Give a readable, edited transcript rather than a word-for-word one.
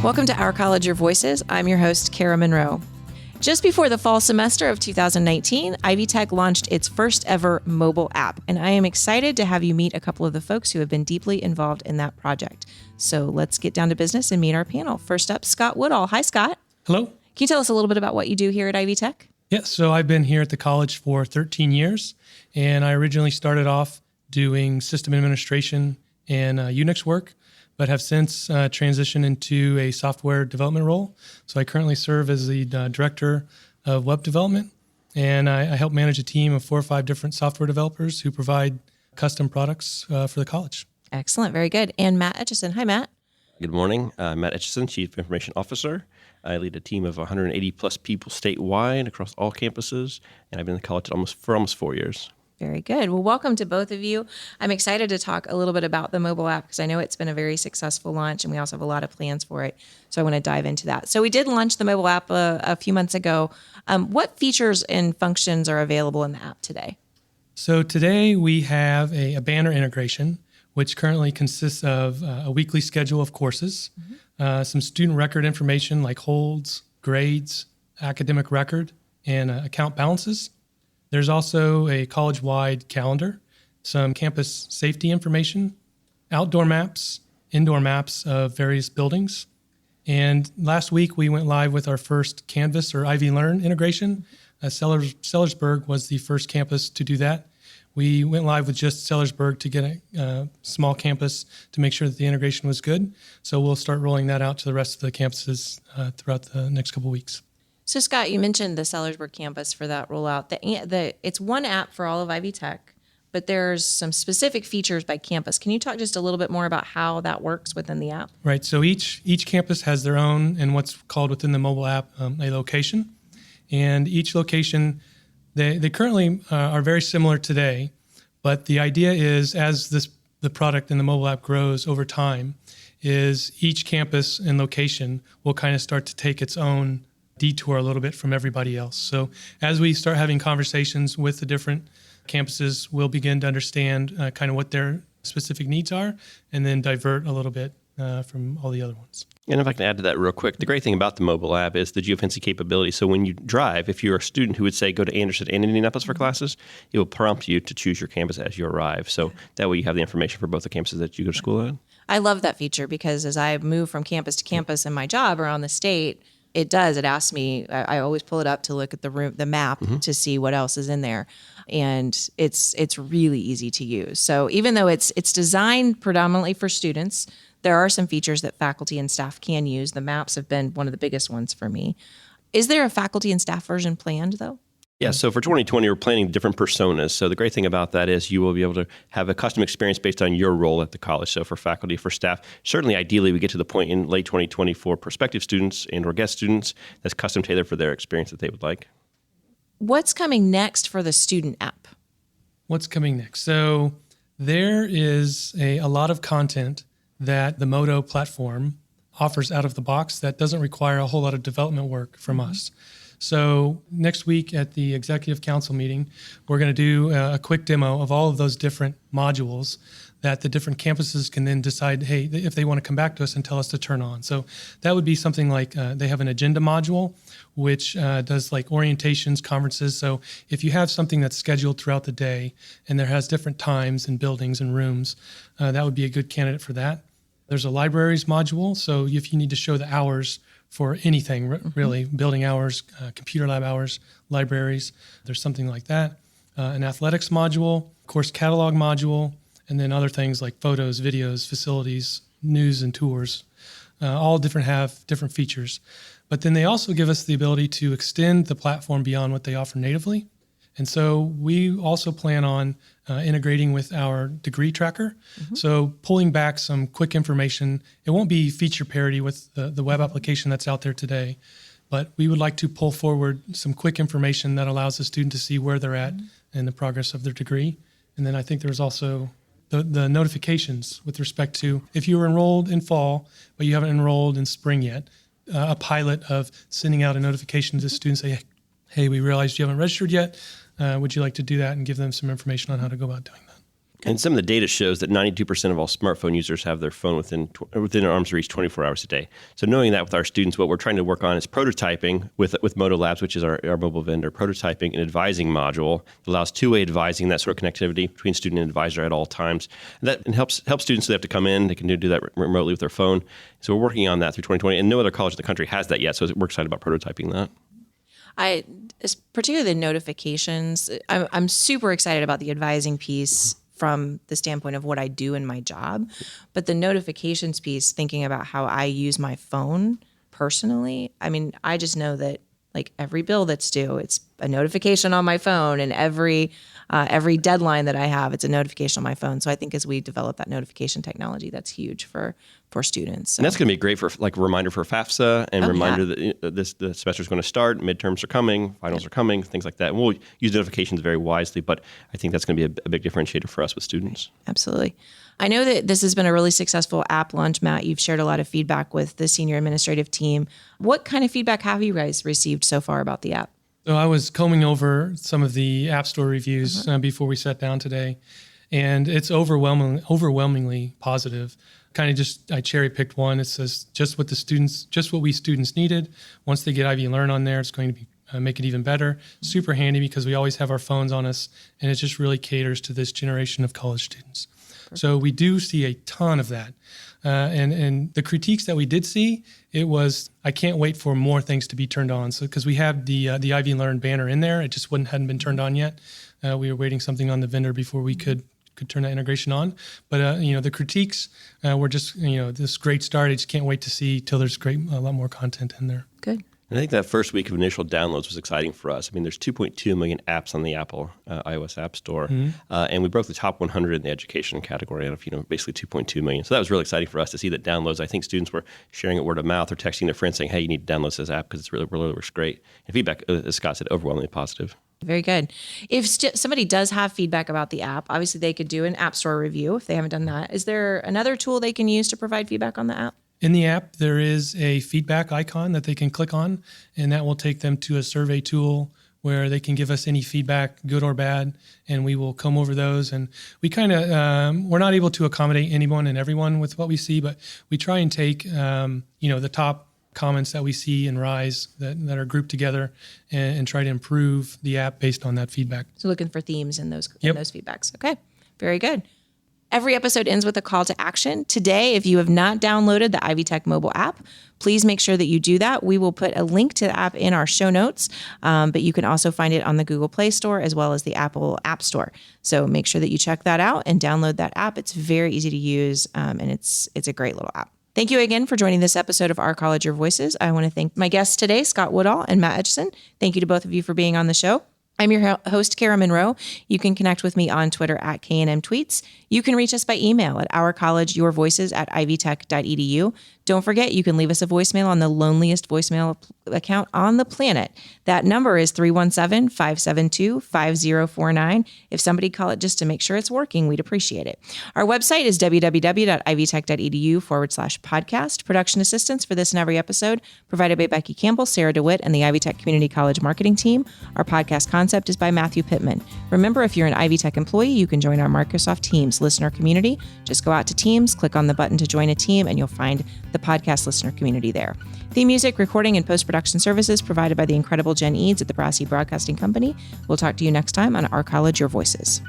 Welcome to Our College, Your Voices. I'm your host, Kara Monroe. Just before the fall semester of 2019, Ivy Tech launched its first ever mobile app, and I am excited to have you meet a couple of the folks who have been deeply involved in that project. So let's get down to business and meet our panel. First up, Scott Woodall. Hi, Scott. Hello. Can you tell us a little bit about what you do here at Ivy Tech? Yes, so I've been here at the college for 13 years, and I originally started off doing system administration and Unix work, but have since transitioned into a software development role. So I currently serve as the director of web development, and I help manage a team of 4 or 5 different software developers who provide custom products for the college. Excellent. Very good. And Matt Etchison. Hi, Matt. Good morning. I'm Matt Etchison, Chief Information Officer. I lead a team of 180 plus people statewide across all campuses, and I've been in the college for almost 4 years. Very good. Well, welcome to both of you. I'm excited to talk a little bit about the mobile app because I know it's been a very successful launch and we also have a lot of plans for it. So I want to dive into that. So we did launch the mobile app a few months ago. What features and functions are available in the app today? So today we have a banner integration, which currently consists of a weekly schedule of courses, some student record information like holds, grades, academic record, and account balances. There's also a college-wide calendar, some campus safety information, outdoor maps, indoor maps of various buildings. And last week we went live with our first Canvas or Ivy Learn integration. Sellersburg was the first campus to do that. We went live with just Sellersburg to get a small campus to make sure that the integration was good. So we'll start rolling that out to the rest of the campuses throughout the next couple of weeks. So Scott, you mentioned the Sellersburg campus for that rollout. It's one app for all of Ivy Tech, but there's some specific features by campus. Can you talk just a little bit more about how that works within the app? Right. So each campus has their own, and what's called within the mobile app, a location. And each location, they currently are very similar today, but the idea is as the product in the mobile app grows over time, is each campus and location will kind of start to take its own detour a little bit from everybody else. So as we start having conversations with the different campuses, we'll begin to understand kind of what their specific needs are and then divert a little bit from all the other ones. And if I can add to that real quick, the great thing about the mobile app is the geofencing capability. So when you drive, if you're a student who would say go to Anderson and Indianapolis for classes, it will prompt you to choose your campus as you arrive. So that way you have the information for both the campuses that you go to school at. I love that feature because as I move from campus to campus in my job around the state, it asks me, I always pull it up to look at the map to see what else is in there. And it's really easy to use. So even though it's designed predominantly for students, there are some features that faculty and staff can use. The maps have been one of the biggest ones for me. Is there a faculty and staff version planned though? Yeah, so for 2020, we're planning different personas. So the great thing about that is you will be able to have a custom experience based on your role at the college. So for faculty, for staff, certainly ideally we get to the point in late 2020 for prospective students and or guest students that's custom tailored for their experience that they would like. What's coming next for the student app? What's coming next? So there is a lot of content that the Modo platform offers out of the box that doesn't require a whole lot of development work from us. So next week at the Executive Council meeting, we're going to do a quick demo of all of those different modules that the different campuses can then decide, hey, if they want to come back to us and tell us to turn on. So that would be something like they have an agenda module, which does like orientations, conferences. So if you have something that's scheduled throughout the day and there has different times and buildings and rooms, that would be a good candidate for that. There's a libraries module. So if you need to show the hours for anything, really, building hours, computer lab hours, libraries, there's something like that. An athletics module, course catalog module, and then other things like photos, videos, facilities, news, and tours. All have different features. But then they also give us the ability to extend the platform beyond what they offer natively. And so we also plan on integrating with our degree tracker. So pulling back some quick information. It won't be feature parity with the web application that's out there today, but we would like to pull forward some quick information that allows the student to see where they're at in the progress of their degree. And then I think there's also the notifications with respect to if you were enrolled in fall, but you haven't enrolled in spring yet, a pilot of sending out a notification to students saying, hey, we realized you haven't registered yet. Would you like to do that and give them some information on how to go about doing that? And some of the data shows that 92% of all smartphone users have their phone within arm's reach 24 hours a day. So knowing that with our students, what we're trying to work on is prototyping with Moto Labs, which is our mobile vendor, prototyping an advising module that allows two-way advising, that sort of connectivity between student and advisor at all times. And that helps students so they have to come in, they can do that remotely with their phone. So we're working on that through 2020, and no other college in the country has that yet, so we're excited about prototyping that. Particularly the notifications, I'm super excited about the advising piece from the standpoint of what I do in my job, but the notifications piece, thinking about how I use my phone personally, I mean, I just know that like every bill that's due, it's a notification on my phone, and every deadline that I have, it's a notification on my phone. So I think as we develop that notification technology, that's huge for students. So. And that's going to be great for like a reminder for FAFSA and reminder that the semester is going to start, midterms are coming, finals are coming, things like that. And we'll use notifications very wisely, but I think that's going to be a big differentiator for us with students. Absolutely. I know that this has been a really successful app launch, Matt. You've shared a lot of feedback with the senior administrative team. What kind of feedback have you guys received so far about the app? So I was combing over some of the App Store reviews before we sat down today, and it's overwhelmingly positive. I cherry picked one. It says just what we students needed. Once they get Ivy Learn on there, it's going to be make it even better. Super handy because we always have our phones on us, and it just really caters to this generation of college students. Perfect. So we do see a ton of that. And the critiques that we did see, it was, I can't wait for more things to be turned on. So because we have the Ivy Learn banner in there, it just hadn't been turned on yet. We were waiting something on the vendor before we could turn that integration on. But the critiques were just this great start. I just can't wait to see till there's a lot more content in there. Good. And I think that first week of initial downloads was exciting for us. I mean, there's 2.2 million apps on the Apple iOS App Store, and we broke the top 100 in the education category out of basically 2.2 million. So that was really exciting for us to see that downloads. I think students were sharing it word of mouth or texting their friends saying, "Hey, you need to download this app because it's really works great." And feedback, as Scott said, overwhelmingly positive. Very good. If somebody does have feedback about the app, obviously they could do an App Store review if they haven't done that. Is there another tool they can use to provide feedback on the app? In the app, there is a feedback icon that they can click on, and that will take them to a survey tool where they can give us any feedback, good or bad, and we will comb over those. And we kind of, we're not able to accommodate anyone and everyone with what we see, but we try and take, the top comments that we see in Rise that are grouped together and try to improve the app based on that feedback. So looking for themes in those feedbacks. Okay, very good. Every episode ends with a call to action. Today, if you have not downloaded the Ivy Tech mobile app, please make sure that you do that. We will put a link to the app in our show notes, but you can also find it on the Google Play Store as well as the Apple App Store. So make sure that you check that out and download that app. It's very easy to use, and it's a great little app. Thank you again for joining this episode of Our College, Your Voices. I want to thank my guests today, Scott Woodall and Matt Etchison. Thank you to both of you for being on the show. I'm your host, Kara Monroe. You can connect with me on Twitter at KNM Tweets. You can reach us by email at ourcollegeyourvoices@ivytech.edu. Don't forget, you can leave us a voicemail on the loneliest voicemail account on the planet. That number is 317-572-5049. If somebody call it just to make sure it's working, we'd appreciate it. Our website is www.ivytech.edu/podcast. Production assistance for this and every episode provided by Becky Campbell, Sarah DeWitt, and the Ivy Tech Community College marketing team. Our podcast concept is by Matthew Pittman. Remember, if you're an Ivy Tech employee, you can join our Microsoft Teams listener community. Just go out to Teams, click on the button to join a team, and you'll find the podcast listener community there. Theme music, recording, and post-production services provided by the incredible Jen Eads at the Brassy Broadcasting Company. We'll talk to you next time on Our College, Your Voices.